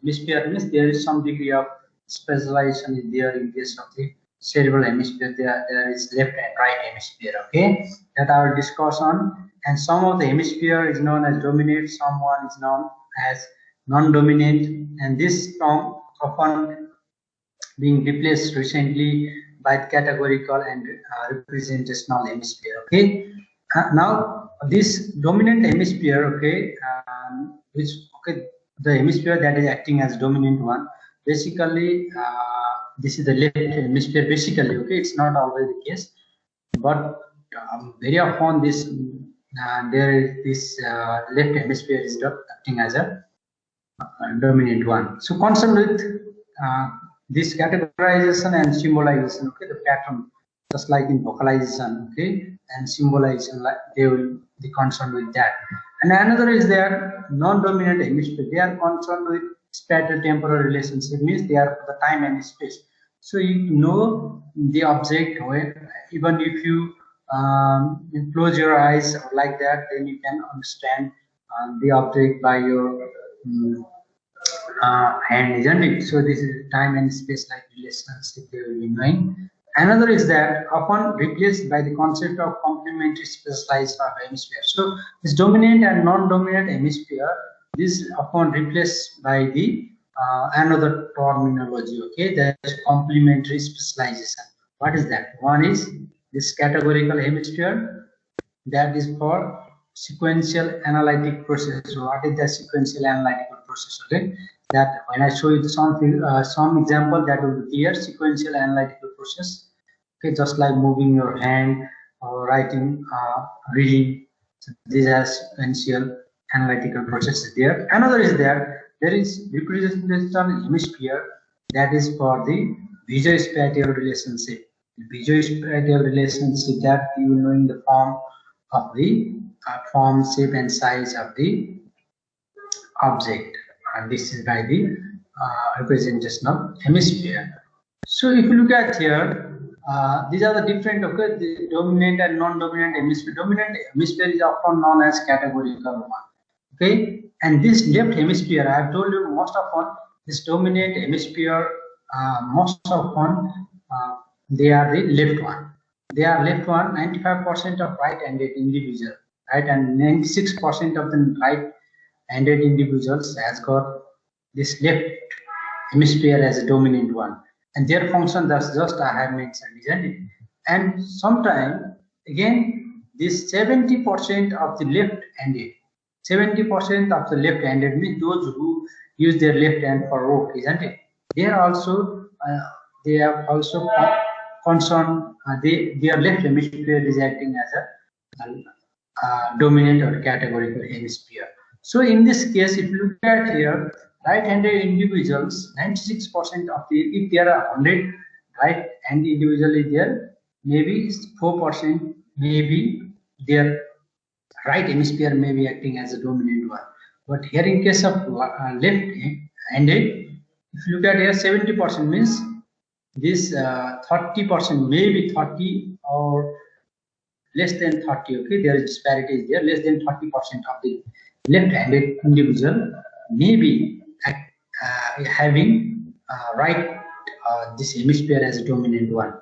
hemisphere means there is some degree of specialization is there in case of the cerebral hemisphere. There is left and right hemisphere. Okay, that I will discuss on. And some of the hemisphere is known as dominant, someone is known as non-dominant, and this term often being replaced recently by the categorical and representational hemisphere. Okay, now this dominant hemisphere, okay, which the hemisphere that is acting as dominant one, basically this is the left hemisphere. Basically, okay, it's not always the case, but very often this there is this left hemisphere is acting as a dominant one. So concerned with this categorization and symbolization, okay, the pattern, just like in vocalization, okay, and symbolization, like they will be concerned with that. And another is their non-dominant hemisphere. They are concerned with spatial-temporal relationship, means they are the time and space. So you know the object, where even if you close your eyes like that, then you can understand the object by your hand, isn't it? So this is time and space like relationship they will be knowing. Another is that often replaced by the concept of complementary specialized hemisphere. So this dominant and non-dominant hemisphere, this is often replaced by the another terminology. Okay, that is complementary specialization. What is that? One is this categorical hemisphere, that is for sequential analytic process. So what is the sequential analytical process? Okay, that when I show you some example, that will be clear. Sequential analytical process. Okay, just like moving your hand or writing, reading. So these are sequential analytical processes there. Another is there is representational hemisphere, that is for the visuospatial relationship. The visuospatial relationship that you know in the form of the form, shape, and size of the object, and this is by the representational hemisphere. So if you look at here, these are the different, okay, the dominant and non-dominant hemisphere. Dominant hemisphere is often known as categorical one. Okay, and this left hemisphere, I have told you most often this dominant hemisphere, most often they are the left one. They are left one. 95% of right-handed individual, right, and 96% of the right-handed individuals has got this left hemisphere as a dominant one, and their function that's just I have mentioned, isn't it? And sometimes again this 70% of the left-handed, 70% of the left-handed means those who use their left hand for work, isn't it? They are also they are also concerned. Their left hemisphere is acting as a dominant or categorical hemisphere. So in this case, if you look at here, right-handed individuals, 96% of the, if there are 100 right-handed individuals there, maybe 4% maybe their right hemisphere may be acting as a dominant one. But here in case of left-handed, if you look at here, 70% means this 30%, maybe 30 or less than 30. Okay, there is disparity there. Less than 30% of the left-handed individual may be having right this hemisphere as a dominant one.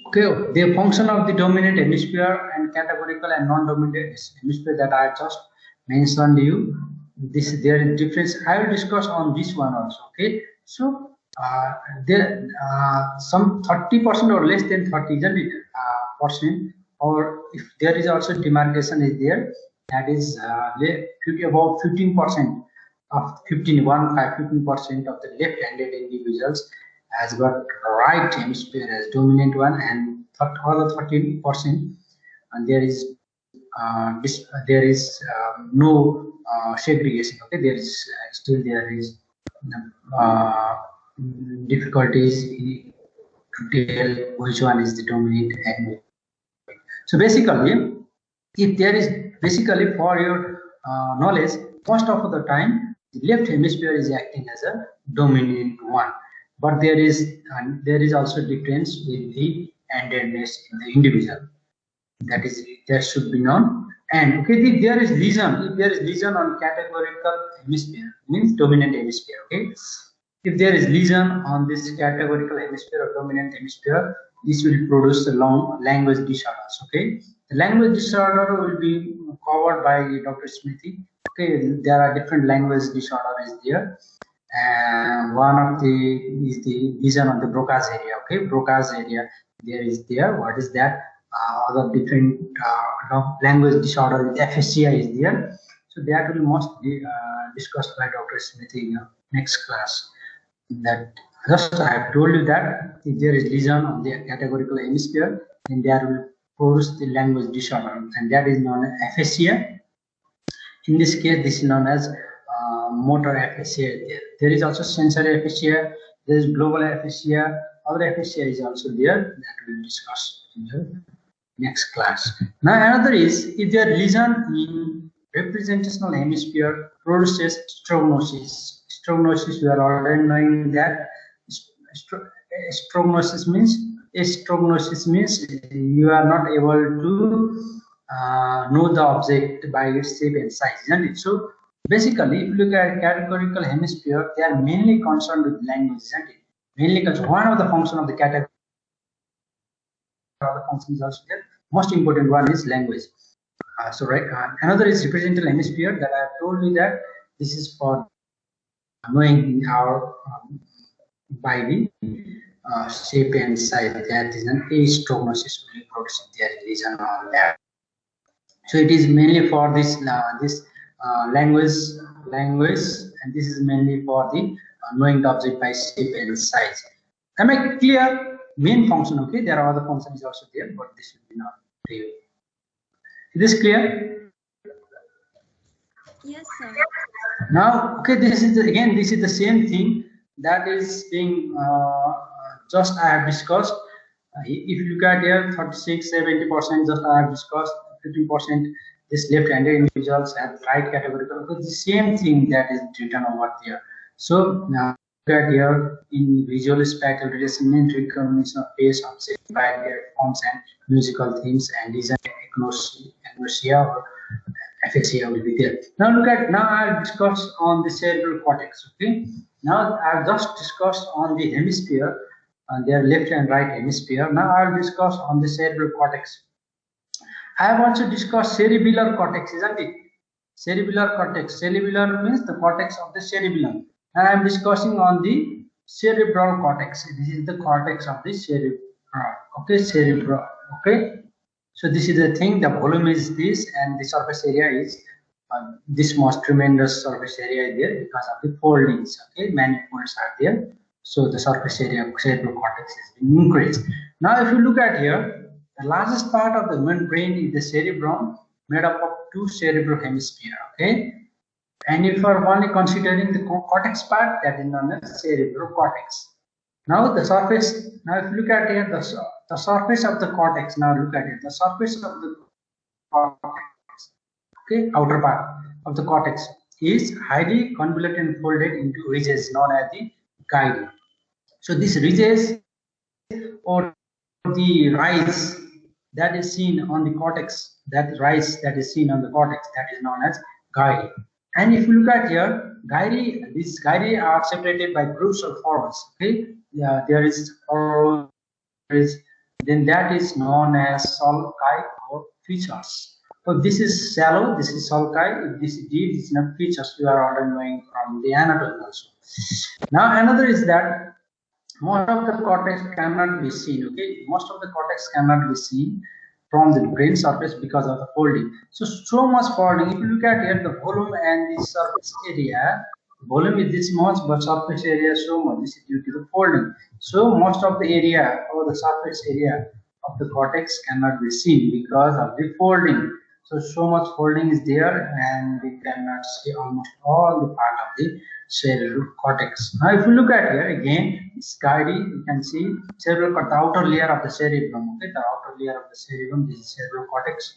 Okay, the function of the dominant hemisphere and categorical and non-dominant hemisphere that I just mentioned to you, this there is difference. I will discuss on this one also. Okay, so there some 30% or less than 30 percent, or if there is also demarcation is there, that is about 15% of 15% of the left-handed individuals has got right hemisphere as dominant one, and other 13%, and there is no segregation. Okay, there is still there is difficulties to tell which one is the dominant and. So basically, if there is basically for your knowledge, most of the time the left hemisphere is acting as a dominant one, but there is also difference with the handedness in the individual. That should be known. And okay, if there is lesion on categorical hemisphere, means dominant hemisphere. Okay, if there is lesion on this categorical hemisphere or dominant hemisphere, this will produce the long language disorders. Okay, the language disorder will be covered by Dr. Smithy. Okay, there are different language disorders there, and one of the is the lesion on the Broca's area. Okay, Broca's area there is there. What is that? Other different language disorder with aphasia is there. So that will most be discussed by Dr. Smith in your next class. That just I have told you that if there is lesion on the categorical hemisphere, then there will produce the language disorder, and that is known as aphasia. In this case, this is known as motor aphasia. There is also sensory aphasia. There is global aphasia. Other aphasia is also there that we will discuss in the next class. Now another is if there is lesion in representational hemisphere produces strongylosis. Strongylosis, we are already knowing that strongylosis means you are not able to know the object by its shape and size, isn't it? So basically, if you look at categorical hemisphere, they are mainly concerned with language, isn't it? Mainly because one of the function of the category, other functions also there. Most important one is language. Another is representative hemisphere that I have told you that this is for knowing our by the shape and size. That is an age prognosis will produce their region on that. So it is mainly for this language, and this is mainly for the knowing the object by shape and size. Am I clear? Main function, okay. There are other functions also there, but this will be not clear. Is this clear? Yes, sir. Now, okay, this is the same thing that is being just I have discussed. If you look at here, 36, 70% just I have discussed. 50% this left-handed individuals have right categorical. So the same thing that is written over there. So now look at here in visual spatial relation, recognition of face, object, forms and musical themes, and design agnosia or aphasia will be there. Now I'll discuss on the cerebral cortex. Okay. Now I've just discussed on the hemisphere, their left and right hemisphere. Now I'll discuss on the cerebral cortex. I have also discussed cerebellar cortex, isn't it? Cerebellar cortex. Cerebellar means the cortex of the cerebellum. And I am discussing on the cerebral cortex. This is the cortex of the cerebral. Okay, cerebral. Okay. So this is the thing. The volume is this, and the surface area is this most tremendous surface area there because of the foldings. Okay, many folds are there. So the surface area of cerebral cortex is increased. Now, if you look at here. The largest part of the human brain is the cerebrum, made up of two cerebral hemispheres. Okay, and if you are only considering the cortex part, that is known as cerebral cortex. Now the surface. Now if you look at here, the surface of the cortex. Now look at it. The surface of the cortex. Okay, outer part of the cortex is highly convoluted and folded into ridges known as the gyri. So these ridges or the rise that is seen on the cortex, that is seen on the cortex, that is known as gyri. And if you look at here, these gyri are separated by groups of folds. Okay, there is then that is known as sulci or features. So this is shallow, this is sulci. If this is deep, this is not features. You are already knowing from the anatomy also. Now another is that most of the cortex cannot be seen. Okay, most of the cortex cannot be seen from the brain surface because of the folding. So much folding. If you look at here, the volume and the surface area, volume is this much, but surface area so much. This is due to the folding. So most of the area or the surface area of the cortex cannot be seen because of the folding. So much folding is there, and we cannot see almost all the part of the cerebral cortex. Now, if you look at here again, gyri, you can see cerebral cortex, the outer layer of the cerebrum. Okay, the outer layer of the cerebrum, this is cerebral cortex.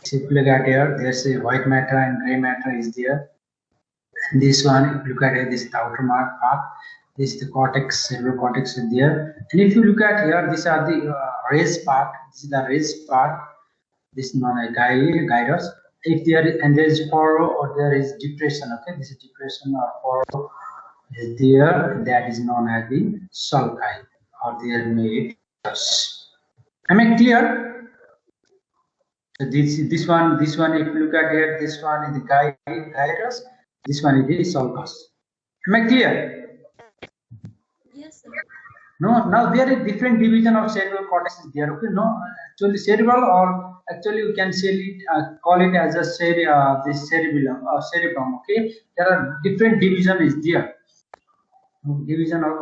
If you look at here, there's a white matter and gray matter is there. And this one, if you look at here, this is the outer part. This is the cortex, cerebral cortex is there. And if you look at here, these are the raised part. This is the raised part. this is known as gyrus. If there is, and there is furrow or there is depression, okay, this is depression or furrow is there, that is known as the sulci or their meatus. Am I clear? So this one, if you look at here, this one is the gyrus, this one is the sulcus. Am I clear? Yes, sir. No, now there is different division of cerebral cortex is there. Okay, no, actually cerebral, or actually you can say it, call it as a this cerebrum. Okay, there are different division is there. Division of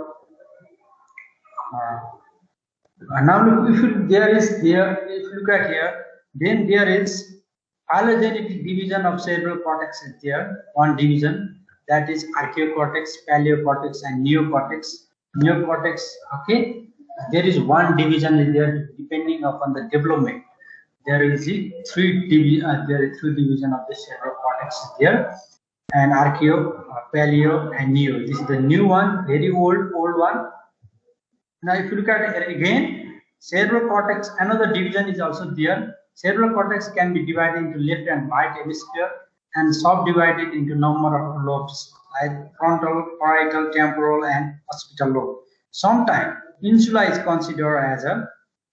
now look, if if you look at here, then there is phylogenetic division of cerebral cortex is there. One division, that is archaeocortex, paleocortex, and neocortex. Neocortex, okay, there is one division is there depending upon the development. There is three division of the cerebral cortex is there, and archaeo, paleo, and neo. This is the new one, very old one. Now, if you look at it again, cerebral cortex, another division is also there. Cerebral cortex can be divided into left and right hemisphere and subdivided into number of lobes like frontal, parietal, temporal, and occipital lobe. Sometimes insula is considered as a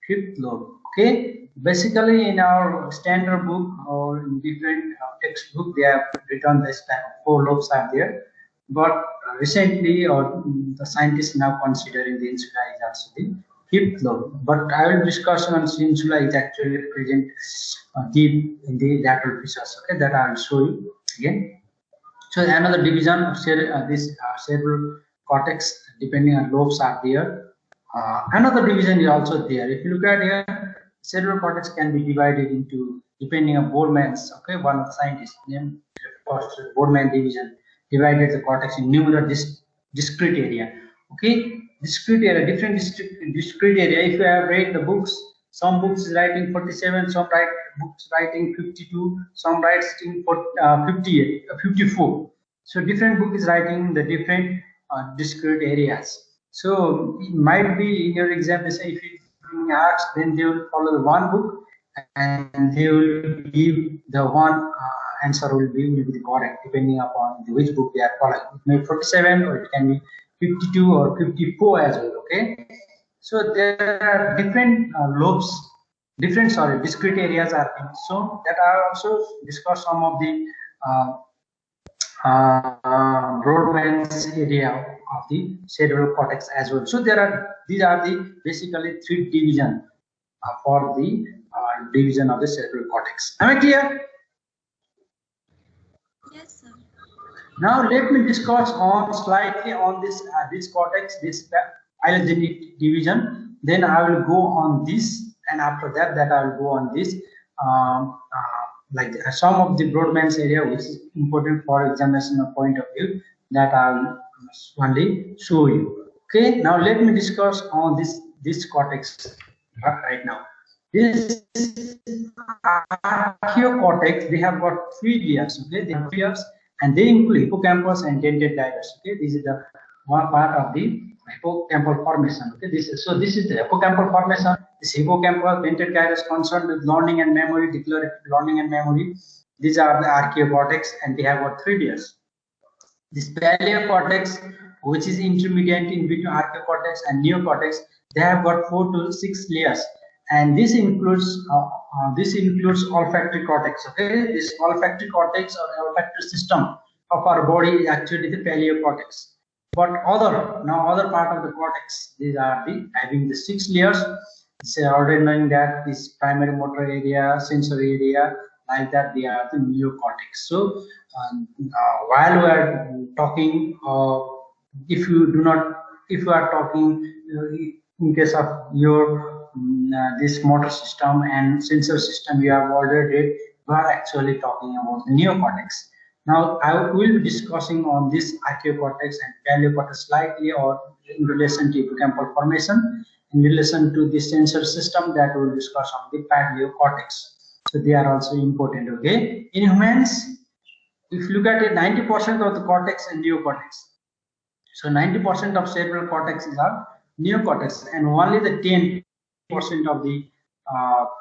fifth lobe. Okay, basically in our standard book or in different textbook, they have written this type of 4 lobes are there. But recently, or the scientists now considering the insula is also the fifth lobe. But I will discuss on insula is actually present deep in the lateral fissures. Okay, that I will show you again. So another division of this cerebral cortex, depending on lobes are there. Another division is also there. If you look at here, cerebral cortex can be divided into, depending on Boardman's. Okay, one of the scientists named Boardman division divided the cortex in numerous discrete area. Okay, discrete area, different discrete area. If you have read the books, some books is writing 47, some books writing 52, some writing 58, 54. So different book is writing the different discrete areas. So it might be in your exam, say if you ask, then they will follow the one book and they will give the one answer will be the correct depending upon which book they are following. It may be 47 or it can be 52 or 54 as well. Okay, so there are different lobes, discrete areas are being shown. That I also discuss some of the Broadman's area of the cerebral cortex as well. So these are the basically 3 division for the division of the cerebral cortex. Am I clear? Yes, sir. Now let me discuss on slightly on this cortex, this phylogenetic division. Then I will go on this, and after that, I will go on this. Like some of the Broadman's area, which is important for examination point of view, that I will only show you. Okay. Now let me discuss on this cortex right now. This archaeocortex, they have got 3 layers. Okay, they have 3 layers, and they include hippocampus and dentate gyrus. Okay, this is the one part of the hippocampal formation. Okay, this is the hippocampal formation. This hippocampus, dentate gyrus concerned with learning and memory, declarative learning and memory. These are the archaeocortex, and they have got 3 layers. This paleocortex, which is intermediate in between archaeocortex and neocortex, they have got 4 to 6 layers, and this includes olfactory cortex. Okay, this olfactory cortex or olfactory system of our body is actually the paleocortex. But other part of the cortex, these are having the 6 layers. So already knowing that this primary motor area, sensory area, like that, they are the neocortex. So while we are talking, if you are talking in case of your this motor system and sensor system, you have already read, we are actually talking about the neocortex. Now I will be discussing on this archaeocortex and paleocortex slightly, or in relation to hippocampal formation, in relation to the sensor system, that we will discuss on the paleocortex. So they are also important. Okay, in humans, if you look at it, 90% of the cortex and neocortex. So 90% of cerebral cortex is our neocortex, and only the 10% of the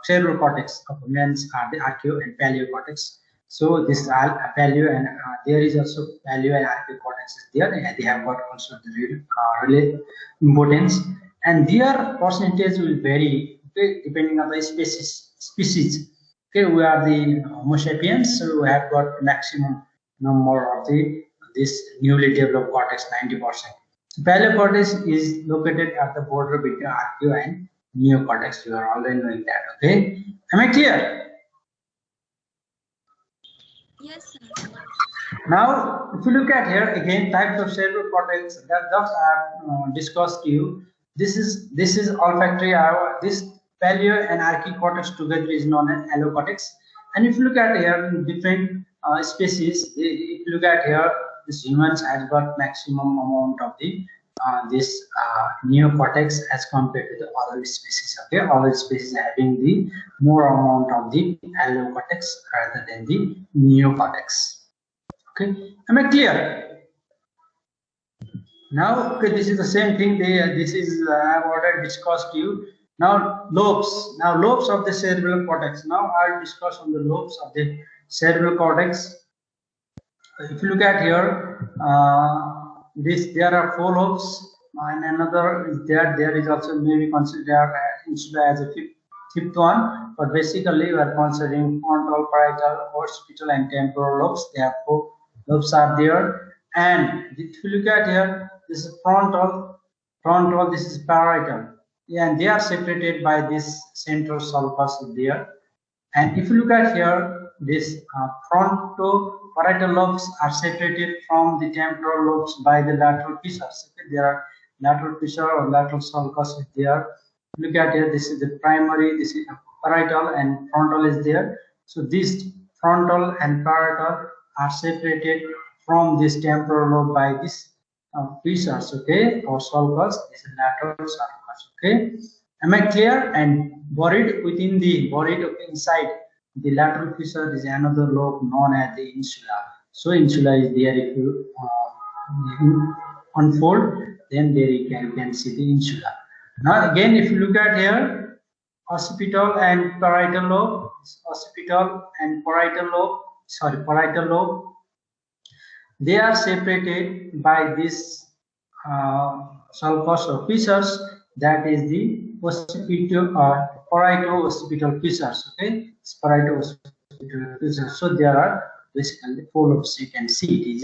cerebral cortex components are the archeo and paleocortex. So this paleo and there is also paleo and archaeocortex is there, and they have got also the real importance, and their percentage will vary, okay, depending on the species. Okay, we are the Homo sapiens, so we have got maximum number of this newly developed cortex, 90%. Paleocortex is located at the border between archeo and neocortex. You are already knowing that. Okay, am I clear? Yes, sir. Now, if you look at here again, types of cerebral cortex that just I have discussed to you. This is olfactory. This paleo and archaeocortex together is known as allocortex. And if you look at here in different species, if you look at here, this humans has got maximum amount of the this neocortex as compared to the other species. Okay, other species having the more amount of the allocortex rather than the neocortex. Okay, am I clear? Now, okay, this is the same thing. This is I have already discussed to you. Now, lobes. Now, lobes of the cerebral cortex. Now, I'll discuss on the lobes of the cerebral cortex. If you look at here, there are 4 lobes, and another is there. There is also maybe considered insula as a fifth one, but basically we are considering frontal, parietal, occipital, and temporal lobes. There are 4 lobes are there, and if you look at here, this is frontal, this is parietal, yeah, and they are separated by this central sulcus there. And if you look at here, this fronto-parietal lobes are separated from the temporal lobes by the lateral fissures. Okay, there are lateral fissure or lateral sulcus there. Look at here, this is the primary, this is parietal, and frontal is there. So these frontal and parietal are separated from this temporal lobe by this fissures, okay, or sulcus. This is lateral sulcus, okay. Am I clear? And buried inside the lateral fissure is another lobe known as the insula. So insula is there. If you unfold, then there you can see the insula. Now again, if you look at here, occipital and parietal lobe, parietal lobe, they are separated by this sulcus or fissures, that is the parieto-occipital fissures. Okay, parieto-occipital fissures. So there are basically 4 lobes you can see.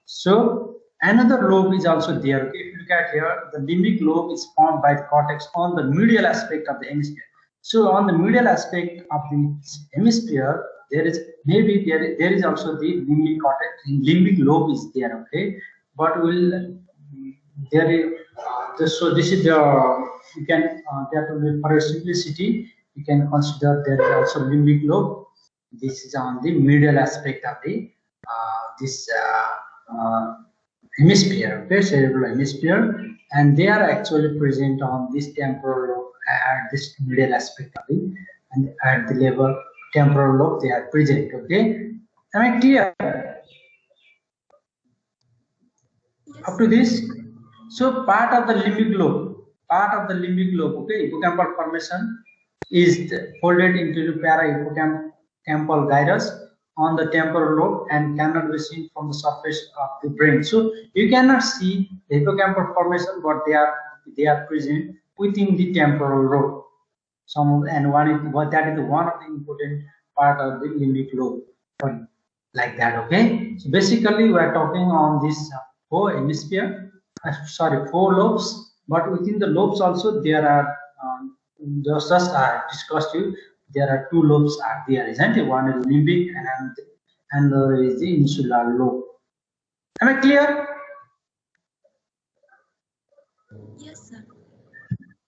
So another lobe is also there. Okay, if you look at here, the limbic lobe is formed by the cortex on the medial aspect of the hemisphere. So on the medial aspect of the hemisphere, there is also the limbic cortex. Limbic lobe is there. Okay, but so this is the, you can for simplicity you can consider there is also limbic lobe. This is on the medial aspect of the hemisphere, okay, cerebral hemisphere, and they are actually present on this temporal lobe at this medial aspect of the, and at the level temporal lobe they are present. Okay, am I clear up to this? So part of the limbic lobe, okay, hippocampal formation is folded into the para-hippocampal gyrus on the temporal lobe and cannot be seen from the surface of the brain. So you cannot see the hippocampal formation, but they are present within the temporal lobe. That is one of the important part of the limbic lobe, like that. Okay, so basically we are talking on this 4 lobes, but within the lobes also there are just I discussed you, there are 2 lobes are there, isn't it? One is limbic and another is the insular lobe. Am I clear? Yes, sir.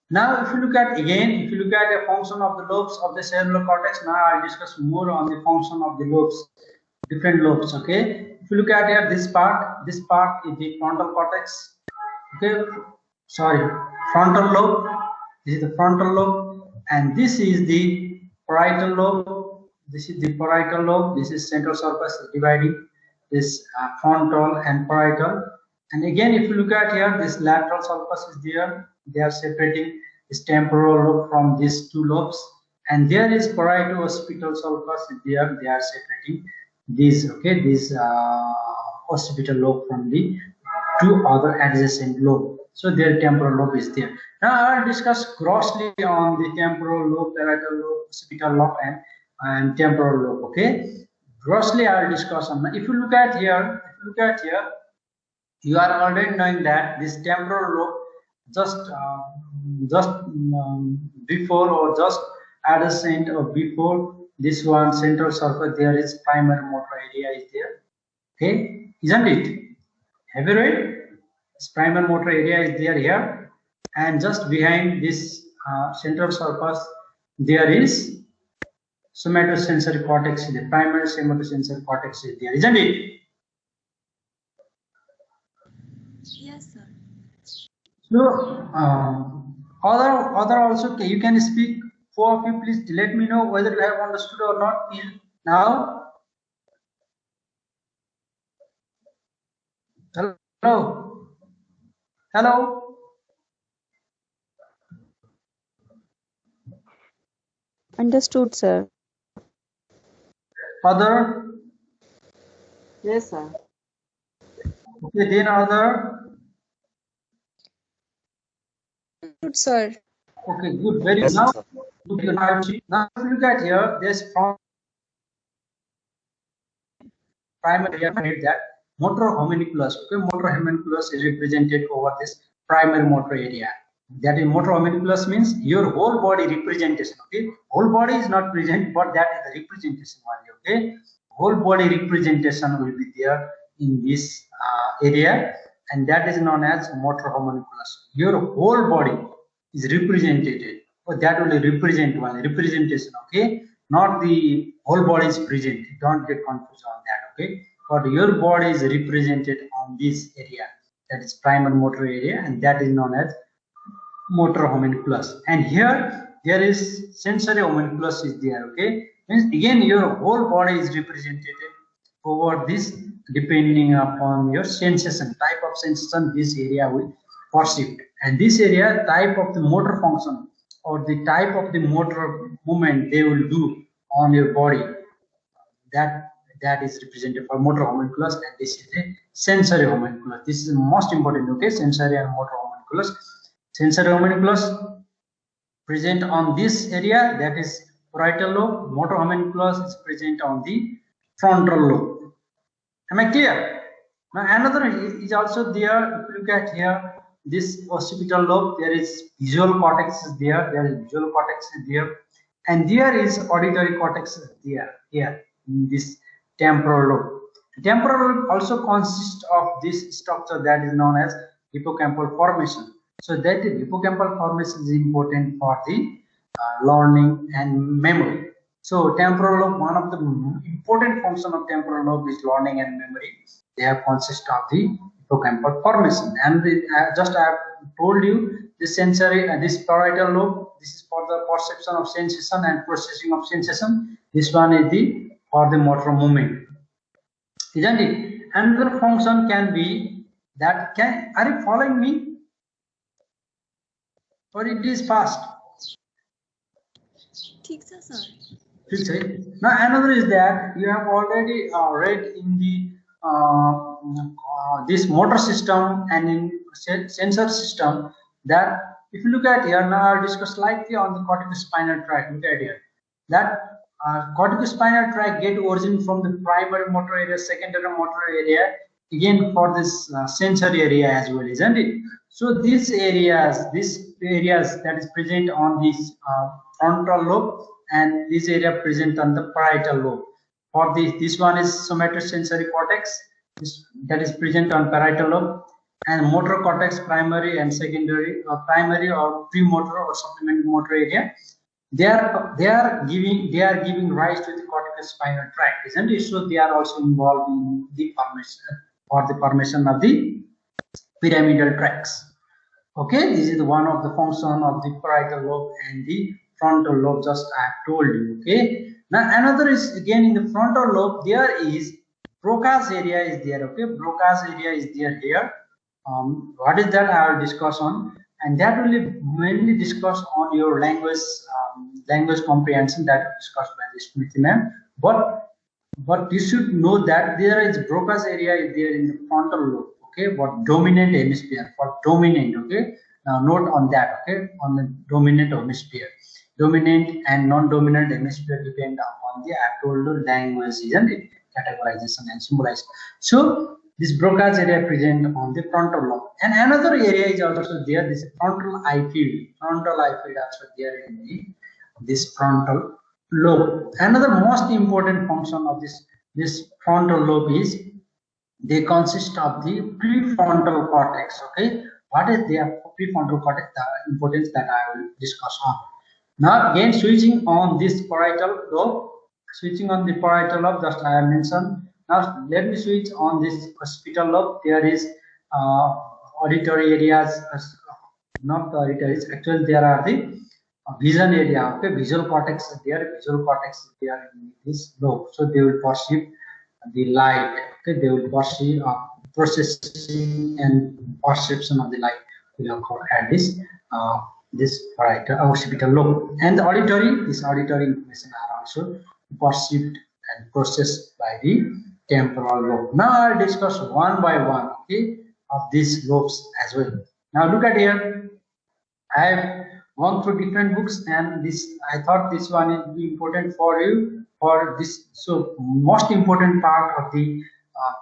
Now, if you look at a function of the lobes of the cerebral cortex, now I'll discuss more on the function of the lobes, different lobes. Okay, if you look at here, this part is the frontal cortex. Okay, frontal lobe. This is the frontal lobe, and this is the parietal lobe. This is the parietal lobe. This is central sulcus dividing this frontal and parietal. And again, if you look at here, this lateral sulcus is there. They are separating this temporal lobe from these two lobes, and there is parieto-occipital sulcus. They are separating these, okay, this occipital lobe from the two other adjacent lobe. So their temporal lobe is there. Now I'll discuss grossly on the temporal lobe, parietal lobe, occipital lobe, and temporal lobe. Okay, grossly I'll discuss on. If you look at here, you are already knowing that this temporal lobe just before or just adjacent or before this one central circle, there is primary motor area is there. Okay, isn't it? Have you read? This primary motor area is there here, and just behind this central surface there is somatosensory cortex. The primary somatosensory cortex is there, isn't it? Yes, sir. So other also, okay, you can speak. Four of you, please let me know whether you have understood or not now. Hello. Hello. Understood, sir. Other? Yes, sir. Okay, then other? Understood, sir. Okay, good. Very good. Now, now if you look at here, there's primary that motor homunculus. Okay, motor homunculus is represented over this primary motor area. That is, motor homunculus means your whole body representation. Okay, whole body is not present, but that is the representation only. Okay, whole body representation will be there in this area, and that is known as motor homunculus. Your whole body is represented, but that will represent one representation. Okay, not the whole body is present. Don't get confused on that. Okay, but your body is represented on this area, that is primary motor area, and that is known as motor homunculus. And here there is sensory homunculus is there. Okay, means again your whole body is represented over this, depending upon your sensation, type of sensation this area will perceive, and this area type of the motor function or the type of the motor movement they will do on your body, that is represented for motor homunculus, and this is a sensory homunculus. This is most important. Okay, sensory and motor homunculus. Sensory homunculus present on this area, that is parietal lobe. Motor homunculus is present on the frontal lobe. Am I clear? Now another is also there. If you look at here, this occipital lobe, there is visual cortex is there. There is visual cortex is there, and there is auditory cortex is there. Here in this temporal lobe. Temporal lobe also consists of this structure that is known as hippocampal formation. So that hippocampal formation is important for the learning and memory. So temporal lobe, one of the important function of temporal lobe is learning and memory. They have consist of the hippocampal formation. And just I have told you the sensory, this parietal lobe, this is for the perception of sensation and processing of sensation. This one is the for the motor movement, isn't it? Another function can be that are you following me, or it is fast? ठीक है, sir. Now another is that you have already read in the this motor system and in sensor system that if you look at here, now I'll discuss slightly on the corticospinal tract. Look at here, that corticospinal tract get origin from the primary motor area, secondary motor area, again for this sensory area as well, isn't it? So these areas that is present on this frontal lobe, and this area present on the parietal lobe. For this one is somatosensory cortex, that is present on parietal lobe, and motor cortex, primary and secondary, or primary or premotor or supplementary motor area. They are giving rise to the corticospinal tract, isn't it? So they are also involved in the formation of the pyramidal tracts. Okay, this is one of the function of the parietal lobe and the frontal lobe, just I have told you. Okay, now another is again in the frontal lobe, there is Broca's area is there. Okay, Broca's area is there here. What is that? I will discuss on. and that will be mainly discussed on your language comprehension that was discussed by the Smriti ma'am. But you should know that there is Broca's area is there in the frontal lobe, okay, but dominant hemisphere for dominant, okay. Now note on that, okay, on the dominant hemisphere. Dominant and non-dominant hemisphere depend upon the actual language, isn't it? Categorization and symbolization. So this Broca's area present on the frontal lobe, and another area is also there. This frontal eye field. Frontal eye field also there in this frontal lobe. Another most important function of this frontal lobe is they consist of the prefrontal cortex. Okay, what is their prefrontal cortex? The importance that I will discuss on. Now again, switching on this parietal lobe, switching on the parietal lobe, just I have mentioned. Now let me switch on this occipital lobe. There is auditory areas, not the auditory. Actually, there are the vision area. Okay, visual cortex is there. Visual cortex is there in this lobe, so they will perceive the light. Okay, they will perceive processing and perception of the light will occur at this parietal occipital lobe. And the auditory, this auditory information are also perceived and processed by the temporal lobe. Now I'll discuss one by one, okay, of these lobes as well. Now look at here. I have gone through different books, and this I thought this one will be important for you for this. So most important part of the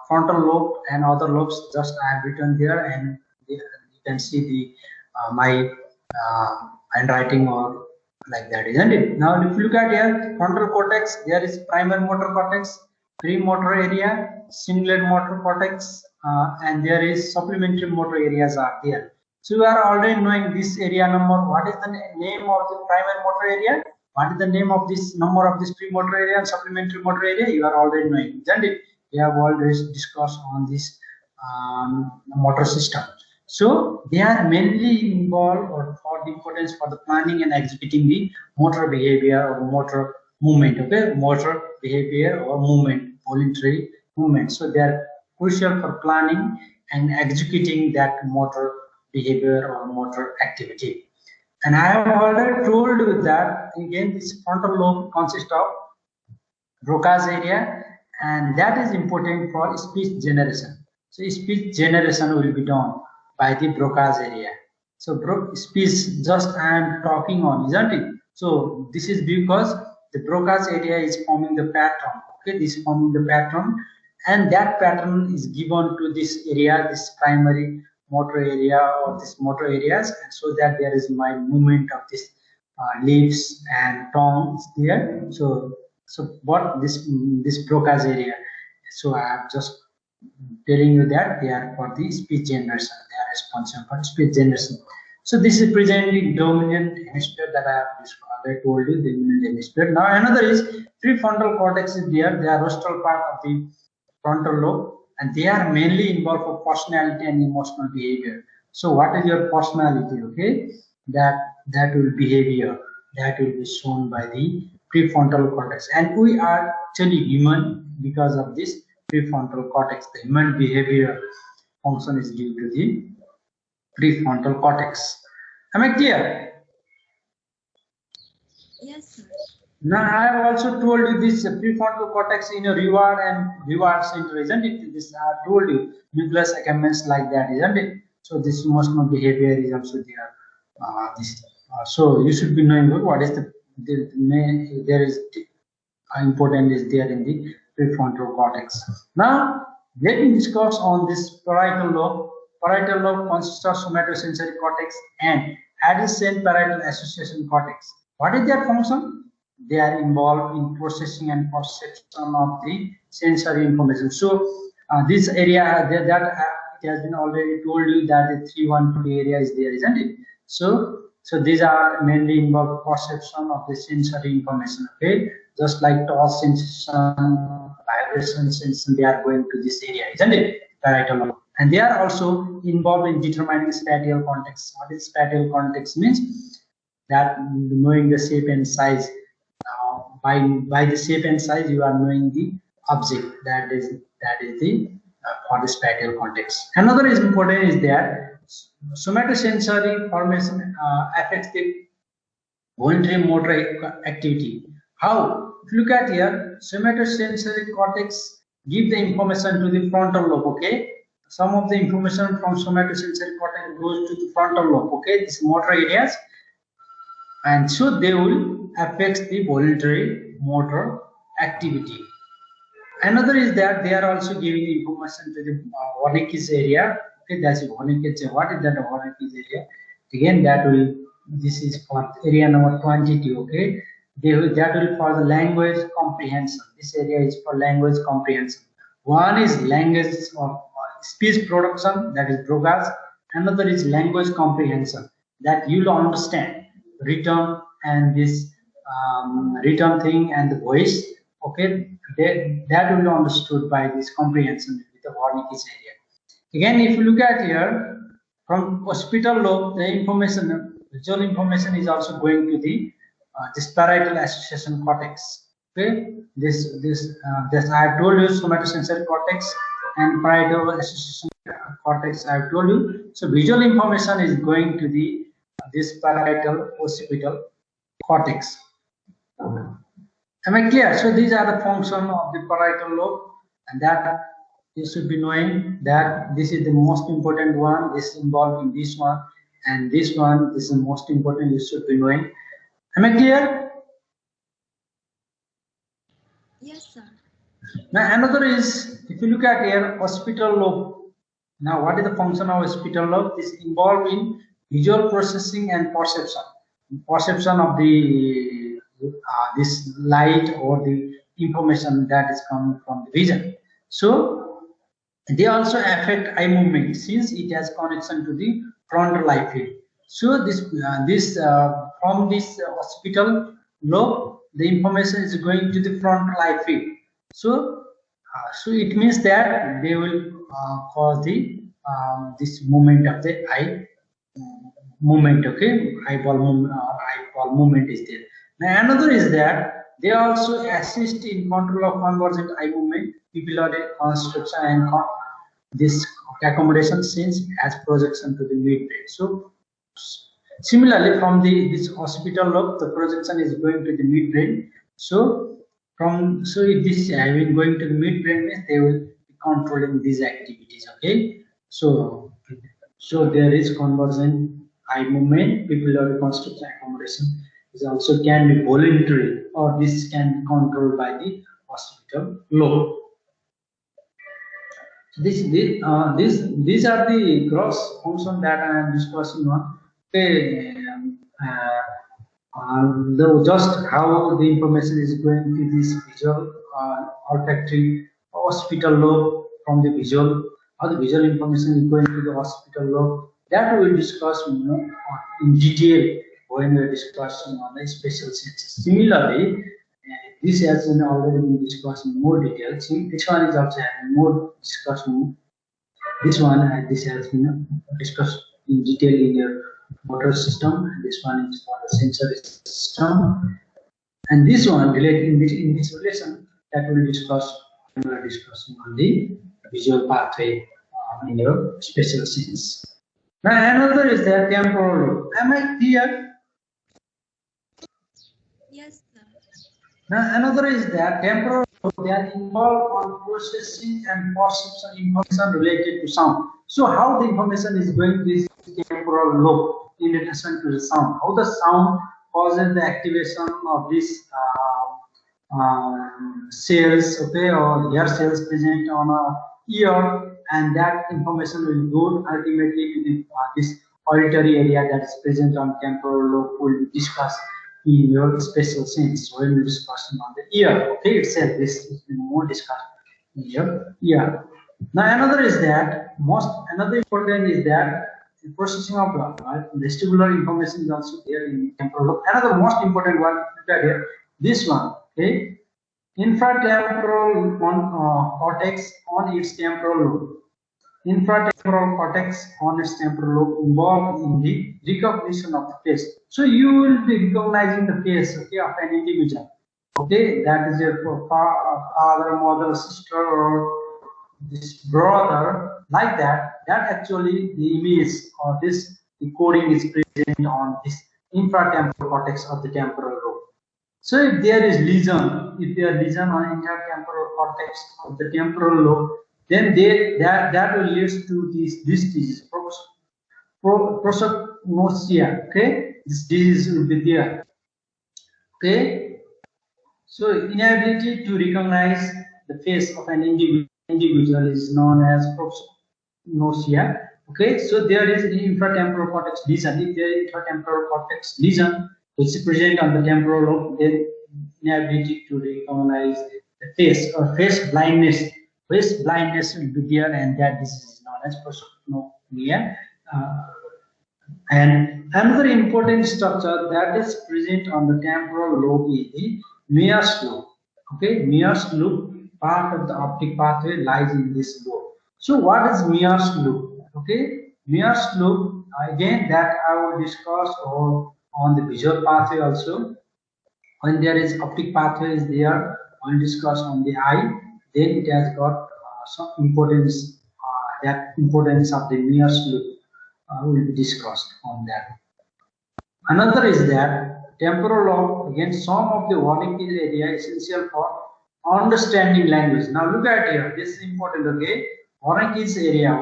frontal lobe and other lobes just I have written here, and you can see the my handwriting or like that, isn't it? Now if you look at here, frontal cortex, there is primary motor cortex, premotor area, cingulate motor cortex, and there is supplementary motor areas are there. So you are already knowing this area number. What is the name of the primary motor area? What is the name of this number of this premotor area and supplementary motor area? You are already knowing, isn't it? We have already discussed on this motor system. So they are mainly involved or for the importance for the planning and executing the motor behavior or motor movement. Okay, motor behavior or movement, voluntary movement. So they are crucial for planning and executing that motor behavior or motor activity. And I have already told you that again this frontal lobe consists of Broca's area, and that is important for speech generation. So speech generation will be done by the Broca's area. So speech just I am talking on, isn't it? So this is because the Broca's area is forming the pattern. Okay, this is forming the pattern, and that pattern is given to this area, this primary motor area or this motor areas, and so that there is my movement of this lips and tongue there. So what this Broca's area. So I am just telling you that they are for the speech generation. They are responsible for speech generation. So this is presenting dominant hemisphere that I have told you, the dominant hemisphere. Now another is prefrontal cortex is there. They are rostral part of the frontal lobe, and they are mainly involved for personality and emotional behavior. So what is your personality? Okay, that will behavior that will be shown by the prefrontal cortex, and we are actually human because of this prefrontal cortex. The human behavior function is due to the prefrontal cortex. Am I clear? Yes, sir. Now I have also told you this prefrontal cortex in a reward and reward center, isn't it? This I have told you nucleus accumbens like that, isn't it? So this emotional behavior is also there. So you should be knowing what is there is important is there in the prefrontal cortex. Now let me discuss on this parietal lobe. Parietal lobe consists of somatosensory cortex and adjacent parietal association cortex. What is their function? They are involved in processing and perception of the sensory information. So this area it has been already told you that the 312 area is there, isn't it? So these are mainly involved perception of the sensory information. Okay, just like touch sensation, vibration sensation, they are going to this area, isn't it? Parietal lobe. And they are also involved in determining spatial context. What is spatial context means? That knowing the shape and size. By the shape and size, you are knowing the object. That is the for the spatial context. Another is important is that somatosensory formation affects the voluntary motor activity. How? If you look at here, somatosensory cortex give the information to the frontal lobe. Okay, some of the information from somatosensory cortex goes to the frontal lobe. Okay, these motor areas, and so they will affect the voluntary motor activity. Another is that they are also giving information to the Wernicke's area. Okay, that's Wernicke's. What is that Wernicke's area? Again, that will. This is for area number 22. Okay, that will for the language comprehension. This area is for language comprehension. One is language or speech production, that is Broca's. Another is language comprehension, that you will understand written and this written thing and the voice. Okay, that will be understood by this comprehension with the Wernicke's area. Again, if you look at here, from occipital lobe, the information, visual information is also going to the this parietal association cortex. Okay, this I have told you somatosensory cortex and parietal association cortex. I have told you. So visual information is going to the this parietal occipital cortex. Am I clear? So these are the function of the parietal lobe, and that you should be knowing that this is the most important one. This is involved in this one, and this one is the most important. You should be knowing. Am I clear? Yes, sir. Now another is, if you look at here, occipital lobe. Now what is the function of occipital lobe? This is involved in visual processing and perception. Perception of the this light or the information that is coming from the vision. So they also affect eye movement since it has connection to the frontal eye field. So from this occipital lobe, the information is going to the frontal eye field. So it means that they will cause the this movement of the eye movement. Okay, eyeball movement is there. Now another is that they also assist in control of convergent eye movement, pupillary constriction, and this accommodation since as projection to the midbrain. So similarly, from this occipital lobe, the projection is going to the midbrain. So if this is having going to the midbrain, means they will be controlling these activities. Okay, so there is convergent eye movement, pupillary constriction, accommodation. This also can be voluntary, or this can be controlled by the occipital lobe. These are the gross function that I am discussing on. Okay, just how the information is going to this visual, olfactory, occipital lobe from the visual, how the visual information is going to the occipital lobe. That we will discuss more in detail when we are discussing on the special senses. Similarly, this has already been discussed in more detail. See, this one is also having more discussion. This one, this has been discussed in detail in your motor system, and this one is for the sensory system. And this one related in this relation that we will discuss when we are discussing on the visual pathway in your special sense. Now another is the temporal lobe. Am I clear? Yes, sir. Now another is that temporal lobe, they are involved on processing and perception information related to sound. So how the information is going to this temporal lobe in relation to the sound? How the sound causes the activation of these cells, okay, or hair cells present on a ear, and that information will go ultimately to the this auditory area that is present on temporal lobe. We'll discuss in your special sense when we discuss on the ear. Okay, itself this is more discussed in your ear. Now another is that another important is that the processing of vestibular information is also there in temporal lobe. Another most important one, look at here, this one. Okay, infratemporal cortex on its temporal lobe. Infratemporal cortex on its temporal lobe involved in the recognition of the face. So you will be recognizing the face, okay, of an individual. Okay, that is your father, mother, sister, or this brother. like that, that actually the image or this encoding is present on this infratemporal cortex of the temporal lobe. So if there is lesion, if there is lesion on intertemporal cortex of the temporal lobe, then that will lead to this disease, prosopagnosia. Okay, this disease will be there. Okay, so inability to recognize the face of an individual is known as prosopagnosia. Okay, so there is the infratemporal cortex lesion. If there is infratemporal cortex lesion which is present on the temporal lobe, then inability to recognize the face or face blindness. Face blindness will be there, and that disease is known as prosopagnosia. And another important structure that is present on the temporal lobe is the Mears lobe. Okay, Mears lobe, part of the optic pathway lies in this lobe. So what is Mears lobe? Okay, Mears lobe, again, that I will discuss on the visual pathway also. When there is optic pathway is there, I will discuss on the eye. Then it has got some importance. That importance of the Mears lobe will be discussed on that. Another is that temporal lobe, again, some of the Wernicke's area essential for understanding language. Now look at here, this is important. Okay, Wernicke's area,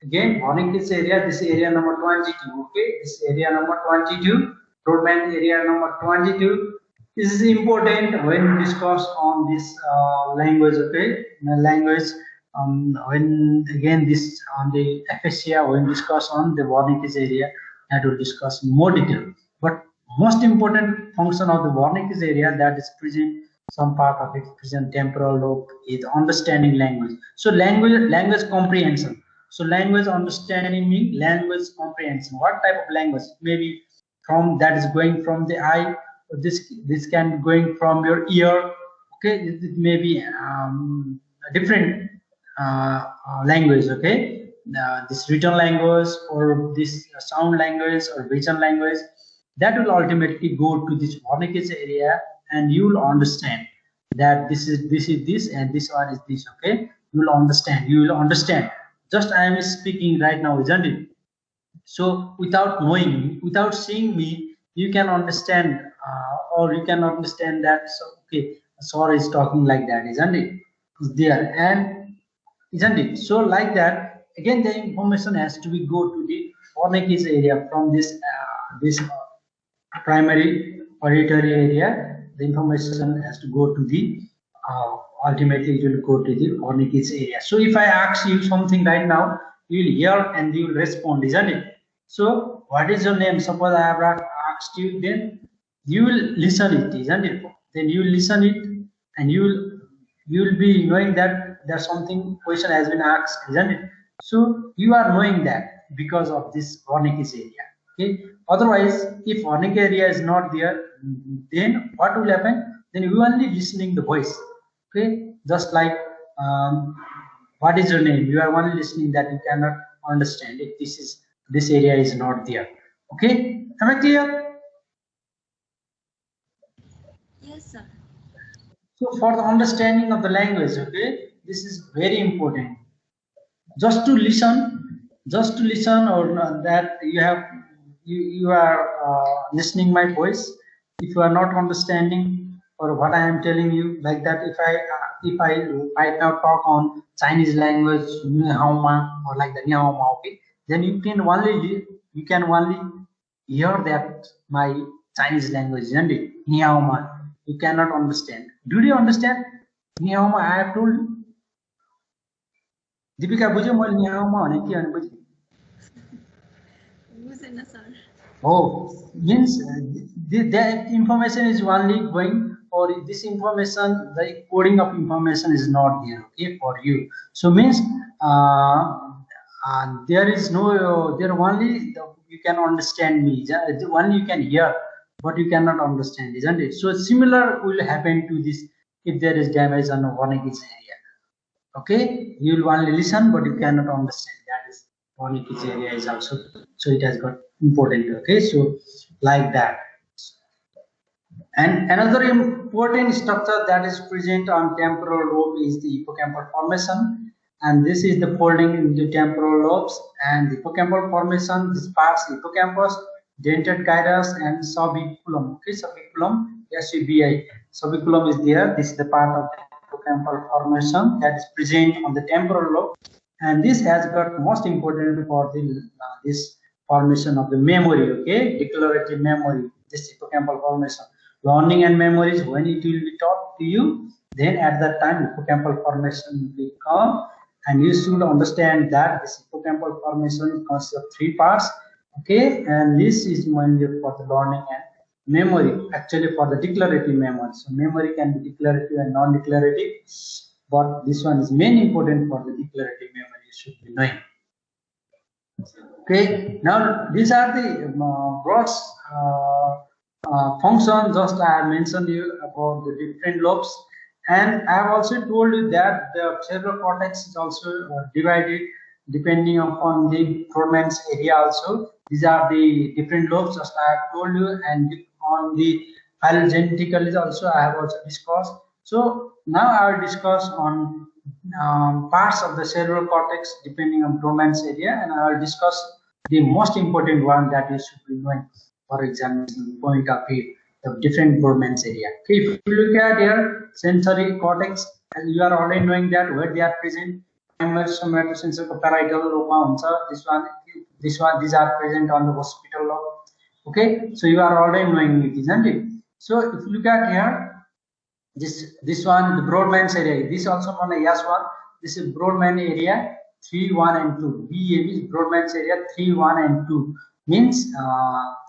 again, Wernicke's area, this area number 22. Okay, this area number 22, Brodmann area number 22. This is important when we discuss on this language. Okay, language. When again this on the aphasia, when discuss on the Wernicke's area, that will discuss more detail. But most important function of the Wernicke's area that is present, some part of it present temporal lobe, is understanding language. So language comprehension. So language understanding means language comprehension. What type of language? Maybe from that is going from the eye. This can be going from your ear. Okay, it may be different language. Okay, this written language or this sound language or vision language, that will ultimately go to this Wernicke's area, and you will understand that this is this and this one is this. Okay, you will understand. Just I am speaking right now, isn't it? So without knowing, without seeing me, you can understand, or you can understand that. So okay, Sora is talking like that, isn't it? Is there, and isn't it? So like that, again, the information has to be go to the Wernicke's area from this primary auditory area. The information has to go to the ultimately it will go to the Wernicke's area. So if I ask you something right now, you will hear and you will respond, isn't it? So what is your name? Suppose I have asked you, then you will listen it, isn't it? Then you will listen it, and you will be knowing that there's something question has been asked, isn't it? So you are knowing that because of this Wernicke's area. Okay. Otherwise, if Wernicke area is not there, then what will happen? Then you are only listening the voice. Okay. Just like what is your name? You are only listening that, you cannot understand if this area is not there. Okay. Am I clear? Yes, sir. So for the understanding of the language, okay, this is very important. Just to listen, or that you are listening my voice. If you are not understanding or what I am telling you, like that, if I right now talk on Chinese language, Ni Hao Ma, or like the Ni Hao Ma, okay, then you can only hear that my Chinese language, isn't it? Ni Hao Ma. You cannot understand. Do you understand? Ni Hao Ma, I have told you. Deepika, बुझ्यो मैले नि how मा भने के भने बुझ्यो? बुझेन sir. Oh, means that information is only going, or this information, the coding of information is not there, okay, for you. So means there is no, there only you can understand me, only you can hear, but you cannot understand, isn't it? So similar will happen to this if there is damage on Wernicke's area. Okay, you will only listen, but you cannot understand. That is Wernicke's area is also, so it has got important. Okay, so like that. And another important structure that is present on temporal lobe is the hippocampal formation. and this is the folding into temporal lobes and the hippocampal formation. This parts hippocampus, dentate gyrus, and subiculum. Okay, subiculum, SUBI. Subiculum is there. This is the part of the hippocampal formation that is present on the temporal lobe, and this has got most important for the this formation of the memory. Okay, declarative memory. This hippocampal formation, learning and memories. When it will be taught to you, then at that time hippocampal formation will come, and you should understand that this hippocampal formation consists of 3 parts. Okay, and this is mainly for the learning and memory, actually for the declarative memory. So memory can be declarative and non-declarative, but this one is main important for the declarative memory. You should be knowing. Okay, now these are the broad functions just I have mentioned you about the different lobes, and I have also told you that the cerebral cortex is also divided depending upon the Brodmann's area also. These are the different lobes just I have told you, and on the phylogenetically also I have also discussed. So now I will discuss on parts of the cerebral cortex depending on Brodmann's area, and I will discuss the most important one that you should be knowing for examination point of view of different Brodmann's area. Okay, if you look at here sensory cortex, and you are already knowing that where they are present. Primary somatosensory parietal lobe, these are present on the occipital lobe. Okay, so you are already knowing it, isn't it? So if you look at here, this one, the Brodmann's area, this also known as S1. This is Brodmann area 3, 1, and 2. BA is Brodmann's area 3, 1, and 2. Means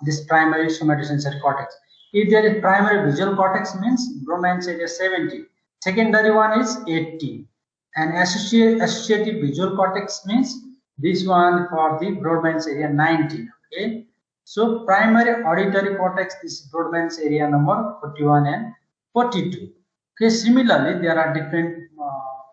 this primary somatosensory cortex. If there is primary visual cortex, means Brodmann's area 70. Secondary one is 80. And associative visual cortex means this one for the Brodmann's area 19. Okay, so primary auditory cortex is Brodmann's area number 41 and 42. Okay, similarly there are different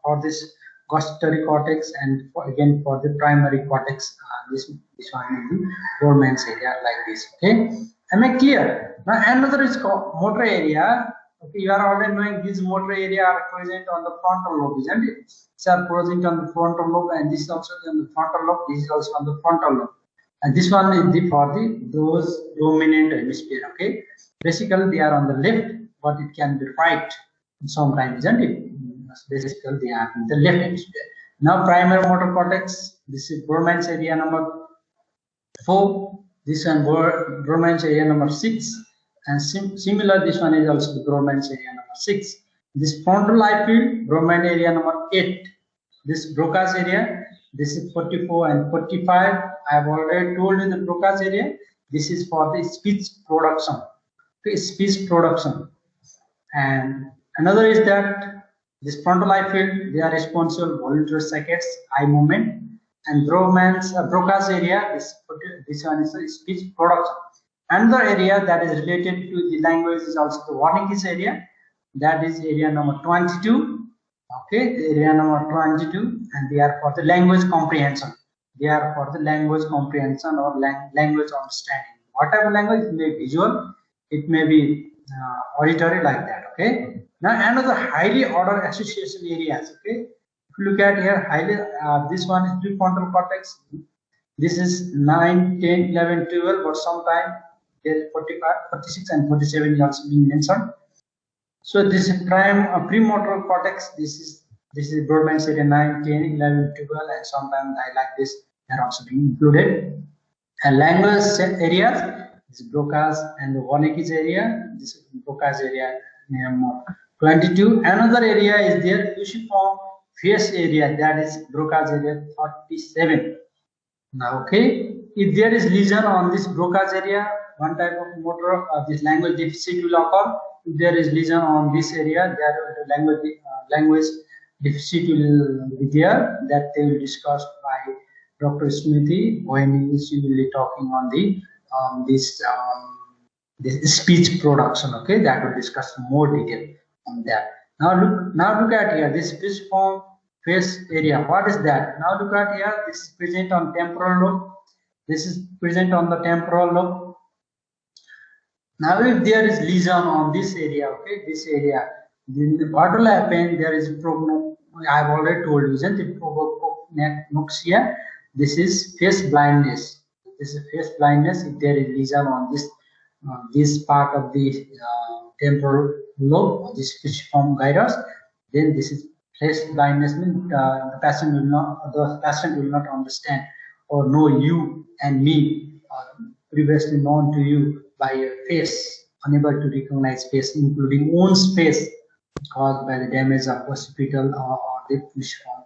for this gustatory cortex, and again for the primary cortex, this one is the Brodmann's area like this. Okay, am I clear? Now another is called motor area. Okay, you are already knowing these motor area are present on the frontal lobe, isn't it? These are present on the frontal lobe, and this is also on the frontal lobe. This is also on the frontal lobe, and this one is for those dominant hemisphere. Okay, basically they are on the left, but it can be right sometimes, isn't it? Basically they are in the left hemisphere. Now primary motor cortex. This is Brodmann's area number 4. This one Brodmann's area number 6. And similar, this one is also the Brodmann's area number 6. This frontal eye field, Brodmann area number 8. This Broca's area, this is 44 and 45. I have already told you the Broca's area. This is for the speech production. Okay, speech production. And another is that this frontal eye field, they are responsible for voluntary saccades, eye movement. And Broca's area, this one is the speech production. Another area that is related to the language is also the Wernicke's area. That is area number 22. Okay, the area number 22, and they are for the language comprehension. They are for the language comprehension or language understanding. Whatever language, it may be visual, it may be auditory, like that. Okay. Now another highly ordered association areas. Okay. If you look at here, highly this one is prefrontal cortex. This is 9, 10, 11, 12, but sometime there is 45, 46, and 47 is also being mentioned. So this is premotor cortex. This is Brodmann's area 9, 10, 11, 12, and sometimes I like this. They are also being included. And language areas, this is Broca's and the Wernicke's area. This is Broca's area number 22. Another area is there, fusiform face area. That is Broca's area 47. Now, okay, if there is lesion on this Broca's area, one type of motor, this language deficit will occur. If there is lesion on this area, there language deficit will be there. That they will discuss by Dr. Smithy when he is usually talking on the this speech production. Okay, that will discuss more detail on that. Now look at here, this fusiform face area. What is that? Now look at here, this is present on temporal lobe. This is present on the temporal lobe. Now if there is lesion on this area, okay, this area, then what will happen? There is I've already told you, isn't it? Propanoxia. This is face blindness. This is face blindness. If there is lesion on this part of the temporal lobe, or this fishform gyrus, then this is face blindness. Means the patient will not understand or know you and me, previously known to you by your face, unable to recognize face, including own face, caused by the damage of occipital or the fishbone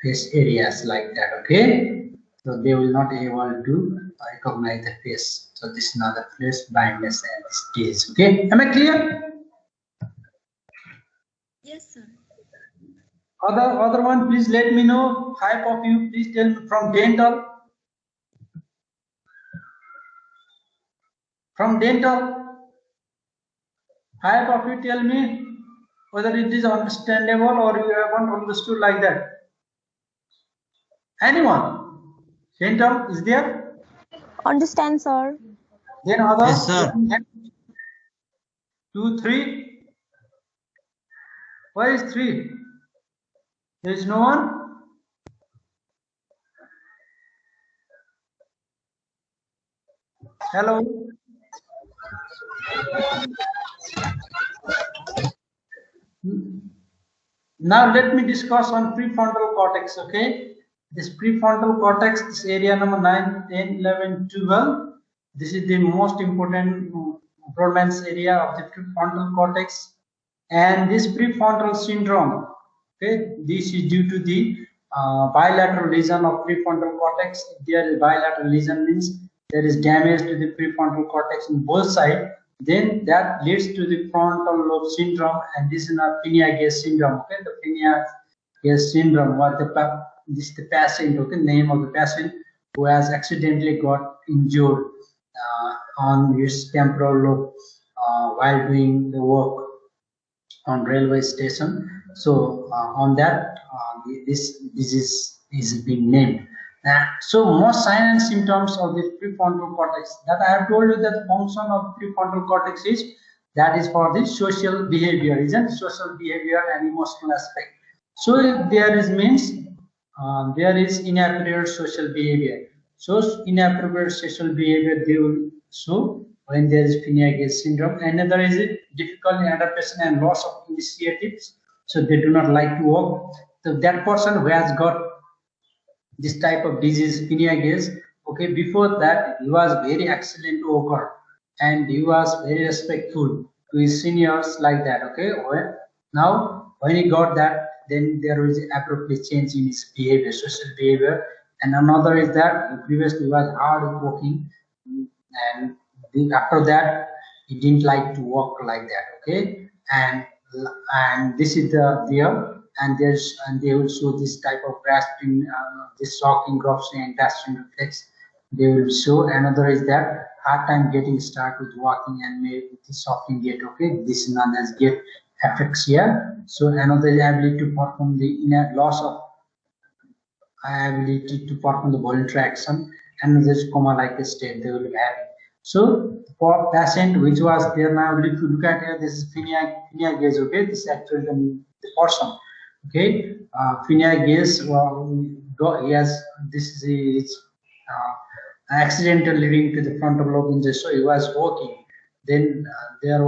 face areas like that. Okay, so they will not able to recognize the face. So this is another face blindness and this disease. Okay, am I clear? Yes, sir. Other one, please let me know. 5 of you, please tell me from dental. From dental, 5 of you tell me whether it is understandable or you haven't understood like that. Anyone? Dental is there? Understand, sir. Then others? Yes, sir. 2, 3. Where is 3? There is no one? Hello? Now let me discuss on prefrontal cortex. Okay, this prefrontal cortex, this area number 9, 10, 11, 12. This is the most important prominence area of the prefrontal cortex, and this prefrontal syndrome. Okay, this is due to the bilateral lesion of prefrontal cortex. If there is bilateral lesion, means there is damage to the prefrontal cortex in both sides. Then that leads to the frontal lobe syndrome, and this is not Pinier-Gage syndrome. Okay, the Pinier-Gage syndrome, what this is the patient, okay, name of the patient who has accidentally got injured on his temporal lobe while doing the work on railway station. So on that, this disease is being named. So most signs and symptoms of the prefrontal cortex that I have told you, that the function of prefrontal cortex is that is for the social behavior, isn't social behavior and emotional aspect. So if there is means there is inappropriate social behavior. So inappropriate social behavior they will show when there is Pinier-Gage syndrome. Another is difficult adaptation and loss of initiatives. So they do not like to walk. So that person who has got this type of disease, Pinier-Gage, okay, before that he was very excellent walker and he was very respectful to his seniors like that. Okay, now when he got that, then there is appropriate change in his behavior, social behavior. And another is that previously was hard working, and after that he didn't like to walk like that. Okay, and this is there. And they will show this type of grasping, this shocking, grasping, and grasping reflex. They will show. Another is that hard time getting started with walking and maybe the shocking gait. Okay, this is known as gait apraxia. So another is ability to perform the loss of ability to perform the voluntary action. Another is coma-like state they will have. So for patient which was there, now if you look at here, this is Pinier-Gage. Okay, this is actually the person. Okay, Pinier-Gage, he has this is accidental leading to the frontal lobe injury. So he was walking. Then there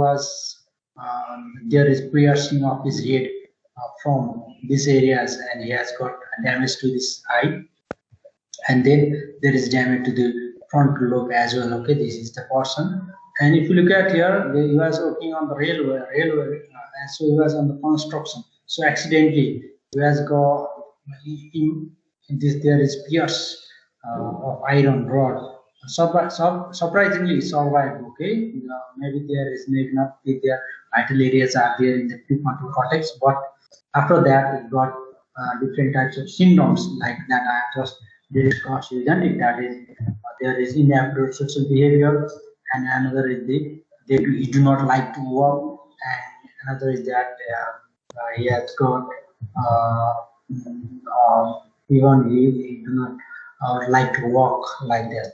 is piercing of his head from these areas, and he has got damage to this eye. And then there is damage to the frontal lobe as well. Okay, this is the person. And if you look at here, he was working on the railway, and so he was on the construction. So accidentally, he has got in this. There is pierce of iron rod. Surprisingly survived. Okay, maybe there is maybe not be there vital areas are there in the prefrontal cortex, but after that it got different types of syndromes like that I have just discussed. That is there is inappropriate social behavior, and another is he do not like to walk, and another is that he has got even he do not like to walk like that.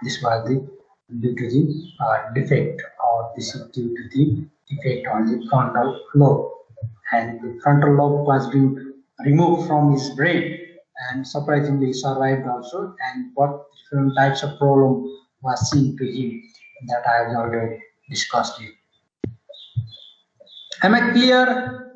This was due to the defect, or this is due to the defect on the frontal lobe, and the frontal lobe was due removed from his brain, and surprisingly he survived also, and what different types of problem was seen to him that I have already discussed it. Am I clear?